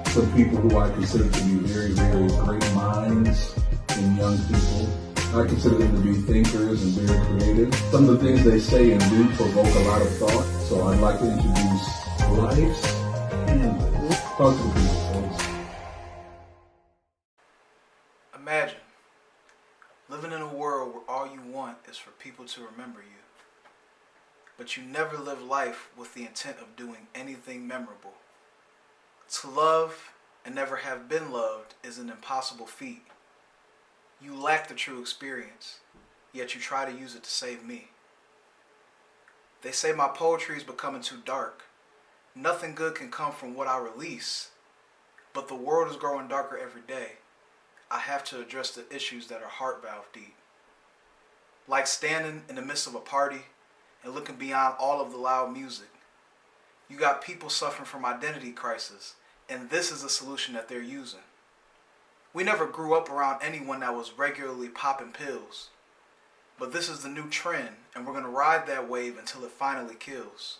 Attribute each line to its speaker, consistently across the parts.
Speaker 1: some people who I consider to be very, very great minds in young people. I consider them to be thinkers and very creative. Some of the things they say and do provoke a lot of thought. So I'd like to introduce Life's Canvas. Talk to the people, folks.
Speaker 2: Imagine living in a world where all you want is for people to remember you. But you never live life with the intent of doing anything memorable. To love and never have been loved is an impossible feat. You lack the true experience, yet you try to use it to save me. They say my poetry is becoming too dark. Nothing good can come from what I release, but the world is growing darker every day. I have to address the issues that are heart valve deep. Like standing in the midst of a party and looking beyond all of the loud music. You got people suffering from identity crisis, and this is the solution that they're using. We never grew up around anyone that was regularly popping pills. But this is the new trend, and we're going to ride that wave until it finally kills.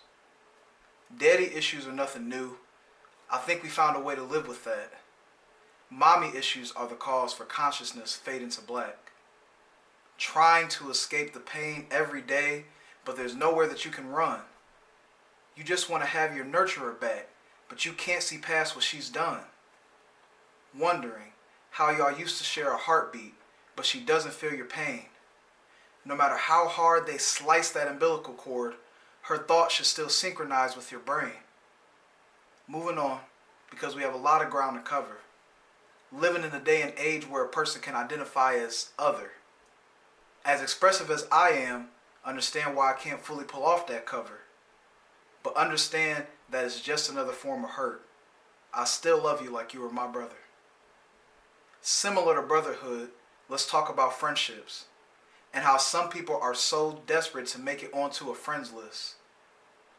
Speaker 2: Daddy issues are nothing new. I think we found a way to live with that. Mommy issues are the cause for consciousness fading to black. Trying to escape the pain every day, but there's nowhere that you can run. You just want to have your nurturer back, but you can't see past what she's done. Wondering how y'all used to share a heartbeat, but she doesn't feel your pain. No matter how hard they slice that umbilical cord, her thoughts should still synchronize with your brain. Moving on, because we have a lot of ground to cover. Living in a day and age where a person can identify as other. As expressive as I am, understand why I can't fully pull off that cover. But understand that it's just another form of hurt. I still love you like you were my brother. Similar to brotherhood, let's talk about friendships and how some people are so desperate to make it onto a friends list.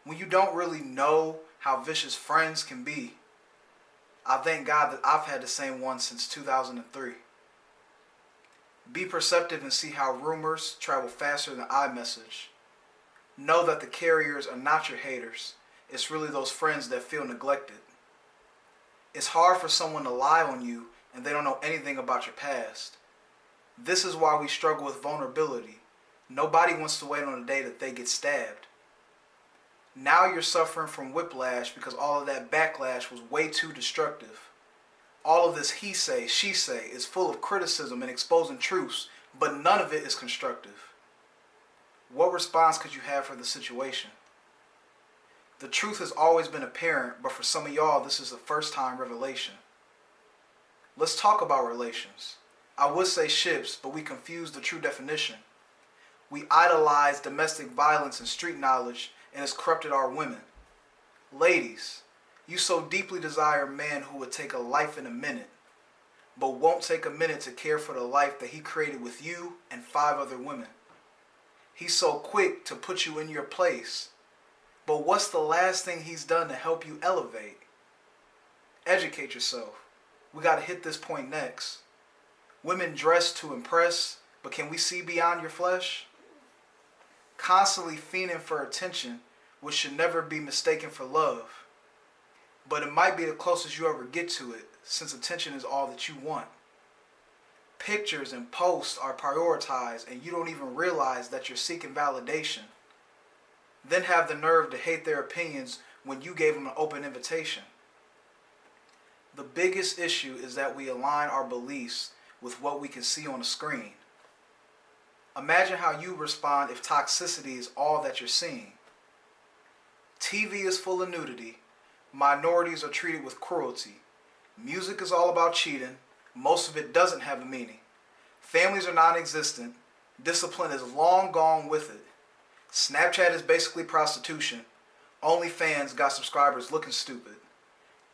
Speaker 2: When you don't really know how vicious friends can be, I thank God that I've had the same one since 2003. Be perceptive and see how rumors travel faster than iMessage. Know that the carriers are not your haters. It's really those friends that feel neglected. It's hard for someone to lie on you and they don't know anything about your past. This is why we struggle with vulnerability. Nobody wants to wait on the day that they get stabbed. Now you're suffering from whiplash because all of that backlash was way too destructive. All of this he say, she say is full of criticism and exposing truths, but none of it is constructive. What response could you have for the situation? The truth has always been apparent, but for some of y'all, this is the first time revelation. Let's talk about relations. I would say ships, but we confuse the true definition. We idolize domestic violence and street knowledge, and it's corrupted our women. Ladies, you so deeply desire a man who would take a life in a minute, but won't take a minute to care for the life that he created with you and 5 other women. He's so quick to put you in your place, but what's the last thing he's done to help you elevate? Educate yourself. We got to hit this point next. Women dress to impress, but can we see beyond your flesh? Constantly fiending for attention, which should never be mistaken for love. But it might be the closest you ever get to it, since attention is all that you want. Pictures and posts are prioritized, and you don't even realize that you're seeking validation. Then have the nerve to hate their opinions when you gave them an open invitation. The biggest issue is that we align our beliefs with what we can see on a screen. Imagine how you respond if toxicity is all that you're seeing. TV is full of nudity. Minorities are treated with cruelty. Music is all about cheating. Most of it doesn't have a meaning. Families are non-existent. Discipline is long gone with it. Snapchat is basically prostitution. OnlyFans got subscribers looking stupid.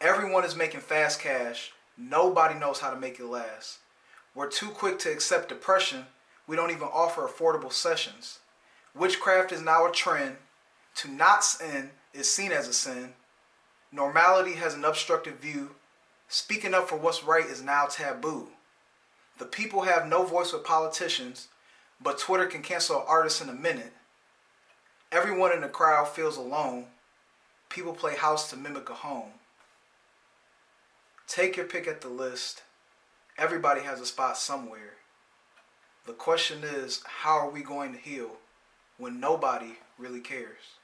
Speaker 2: Everyone is making fast cash. Nobody knows how to make it last. We're too quick to accept depression. We don't even offer affordable sessions. Witchcraft is now a trend. To not sin is seen as a sin. Normality has an obstructive view. Speaking up for what's right is now taboo. The people have no voice with politicians, but Twitter can cancel artists in a minute. Everyone in the crowd feels alone. People play house to mimic a home. Take your pick at the list. Everybody has a spot somewhere. The question is, how are we going to heal when nobody really cares?